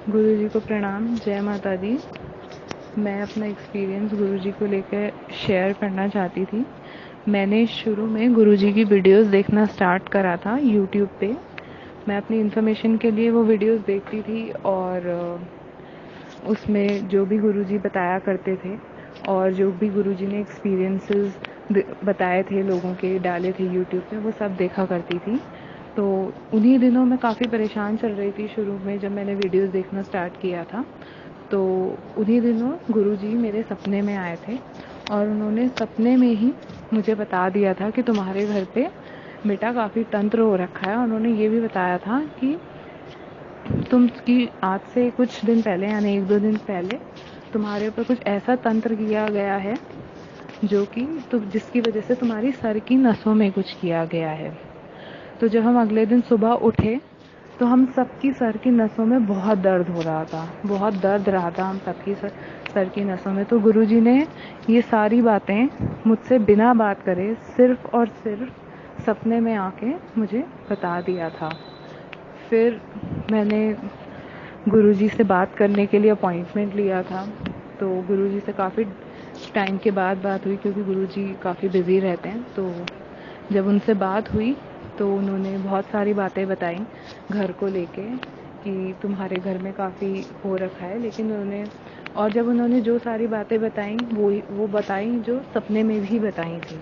गुरुजी को प्रणाम। जय माता दी। मैं अपना एक्सपीरियंस गुरुजी को लेकर शेयर करना चाहती थी। मैंने शुरू में गुरुजी की वीडियोस देखना स्टार्ट करा था यूट्यूब पे। मैं अपनी इन्फॉर्मेशन के लिए वो वीडियोस देखती थी और उसमें जो भी गुरुजी बताया करते थे और जो भी गुरुजी ने एक्सपीरियंसेस बताए थे, लोगों के डाले थे यूट्यूब पे, वो सब देखा करती थी। तो उन्हीं दिनों मैं काफ़ी परेशान चल रही थी शुरू में, जब मैंने वीडियोस देखना स्टार्ट किया था। तो उन्हीं दिनों गुरुजी मेरे सपने में आए थे और उन्होंने सपने में ही मुझे बता दिया था कि तुम्हारे घर पे बेटा काफ़ी तंत्र हो रखा है। उन्होंने ये भी बताया था कि आज से कुछ दिन पहले, यानी 1-2 दिन पहले, तुम्हारे ऊपर कुछ ऐसा तंत्र किया गया है जो कि जिसकी वजह से तुम्हारी सर की नसों में कुछ किया गया है। तो जब हम अगले दिन सुबह उठे तो हम सबकी सर की नसों में बहुत दर्द हो रहा था, बहुत दर्द रहा था हम सबकी सर की नसों में। तो गुरुजी ने ये सारी बातें मुझसे बिना बात करे सिर्फ और सिर्फ सपने में आके मुझे बता दिया था। फिर मैंने गुरुजी से बात करने के लिए अपॉइंटमेंट लिया था। तो गुरुजी से काफ़ी टाइम के बाद बात हुई, क्योंकि गुरुजी काफ़ी बिज़ी रहते हैं। तो जब उनसे बात हुई तो उन्होंने बहुत सारी बातें बताई घर को लेके कि तुम्हारे घर में काफ़ी हो रखा है। लेकिन जब उन्होंने जो सारी बातें बताई वो बताई जो सपने में भी बताई थी।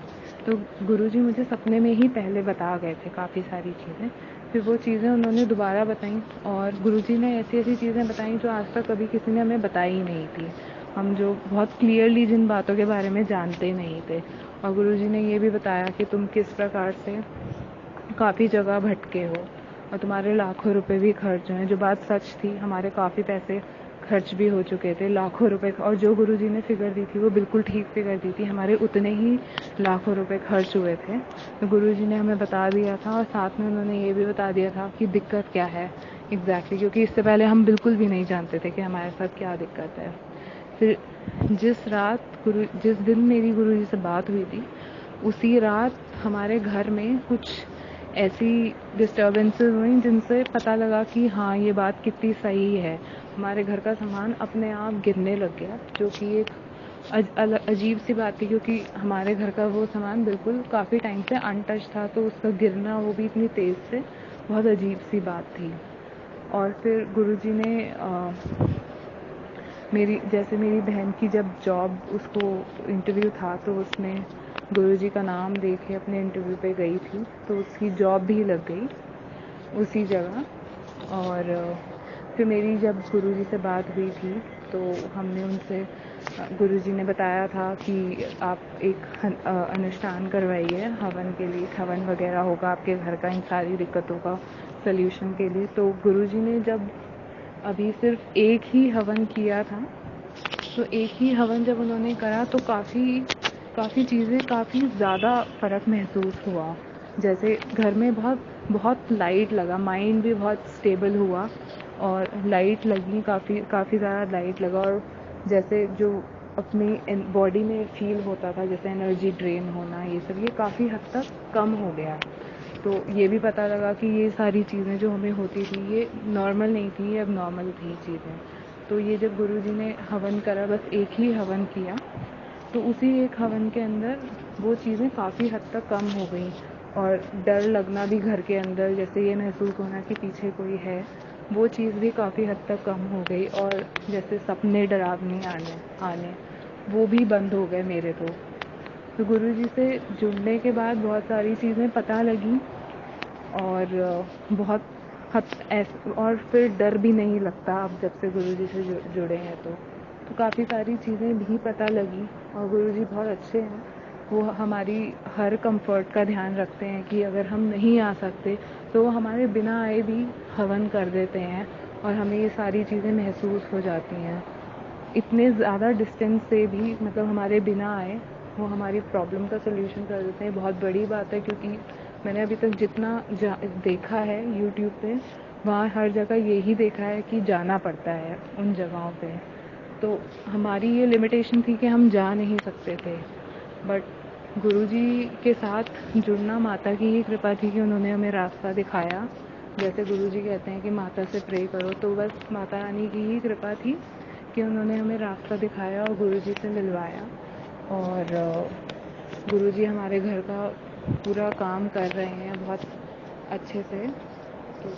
तो गुरुजी मुझे सपने में ही पहले बता गए थे काफ़ी सारी चीज़ें। फिर वो चीज़ें उन्होंने दोबारा बताई और गुरुजी ने ऐसी ऐसी चीज़ें बताई जो आज तक कभी किसी ने हमें बताई ही नहीं थी। हम जो बहुत क्लियरली जिन बातों के बारे में जानते नहीं थे। और गुरुजी ने ये भी बताया कि तुम किस प्रकार से काफ़ी जगह भटके हो और तुम्हारे लाखों रुपए भी खर्च हुए। जो बात सच थी, हमारे काफ़ी पैसे खर्च भी हो चुके थे, लाखों रुपए। और जो गुरुजी ने फिगर दी थी वो बिल्कुल ठीक फिगर दी थी, हमारे उतने ही लाखों रुपए खर्च हुए थे। तो गुरुजी ने हमें बता दिया था और साथ में उन्होंने ये भी बता दिया था कि दिक्कत क्या है एग्जैक्टली, क्योंकि इससे पहले हम बिल्कुल भी नहीं जानते थे कि हमारे साथ क्या दिक्कत है। फिर जिस दिन मेरी गुरुजी से बात हुई थी, उसी रात हमारे घर में कुछ ऐसी डिस्टर्बेंसेस हुई जिनसे पता लगा कि हाँ, ये बात कितनी सही है। हमारे घर का सामान अपने आप गिरने लग गया, जो कि एक अजीब सी बात थी, क्योंकि हमारे घर का वो सामान बिल्कुल काफ़ी टाइम से अनटच था। तो उसका गिरना, वो भी इतनी तेज़ से, बहुत अजीब सी बात थी। और फिर गुरुजी ने मेरी बहन की जब जॉब, उसको इंटरव्यू था, तो उसने गुरुजी का नाम देके अपने इंटरव्यू पे गई थी। तो उसकी जॉब भी लग गई उसी जगह। और फिर मेरी जब गुरुजी से बात हुई थी तो हमने उनसे, गुरुजी ने बताया था कि आप एक अनुष्ठान करवाइए हवन के लिए, हवन वगैरह होगा आपके घर का इन सारी दिक्कतों का सल्यूशन के लिए। तो गुरुजी ने जब अभी सिर्फ एक ही हवन किया था, तो एक ही हवन जब उन्होंने करा तो काफ़ी चीज़ें, काफ़ी ज़्यादा फ़र्क महसूस हुआ। जैसे घर में बहुत बहुत लाइट लगा, माइंड भी बहुत स्टेबल हुआ और लाइट लगी, काफ़ी ज़्यादा लाइट लगा। और जैसे जो अपनी बॉडी में फील होता था, जैसे एनर्जी ड्रेन होना, ये सब ये काफ़ी हद तक कम हो गया। तो ये भी पता लगा कि ये सारी चीज़ें जो हमें होती थी ये नॉर्मल नहीं थी, ये अब नॉर्मल थी चीज़ें। तो ये जब गुरुजी ने हवन करा, बस एक ही हवन किया, तो उसी एक हवन के अंदर वो चीज़ें काफ़ी हद तक कम हो गई। और डर लगना भी घर के अंदर, जैसे ये महसूस होना कि पीछे कोई है, वो चीज़ भी काफ़ी हद तक कम हो गई। और जैसे सपने डरावने आने वो भी बंद हो गए मेरे। तो गुरुजी से जुड़ने के बाद बहुत सारी चीज़ें पता लगी और बहुत और फिर डर भी नहीं लगता अब जब से गुरुजी से जुड़े हैं। तो काफ़ी सारी चीज़ें भी पता लगी। और गुरुजी बहुत अच्छे हैं, वो हमारी हर कंफर्ट का ध्यान रखते हैं कि अगर हम नहीं आ सकते तो वो हमारे बिना आए भी हवन कर देते हैं और हमें ये सारी चीज़ें महसूस हो जाती हैं। इतने ज़्यादा डिस्टेंस से भी, मतलब हमारे बिना आए, वो हमारी प्रॉब्लम का सलूशन कर देते हैं। बहुत बड़ी बात है, क्योंकि मैंने अभी तक जितना देखा है यूट्यूब पे, वहाँ हर जगह यही देखा है कि जाना पड़ता है उन जगहों पे। तो हमारी ये लिमिटेशन थी कि हम जा नहीं सकते थे। बट गुरुजी के साथ जुड़ना माता की ही कृपा थी कि उन्होंने हमें रास्ता दिखाया जैसे गुरुजी कहते हैं कि माता से प्रे करो, तो बस माता रानी की ही कृपा थी कि उन्होंने हमें रास्ता दिखाया और गुरुजी से मिलवाया। और गुरुजी हमारे घर का पूरा काम कर रहे हैं बहुत अच्छे से। तो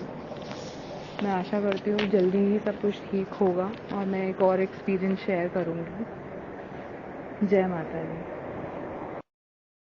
मैं आशा करती हूँ जल्दी ही सब कुछ ठीक होगा और मैं एक और एक्सपीरियंस शेयर करूँगी। जय माता दी।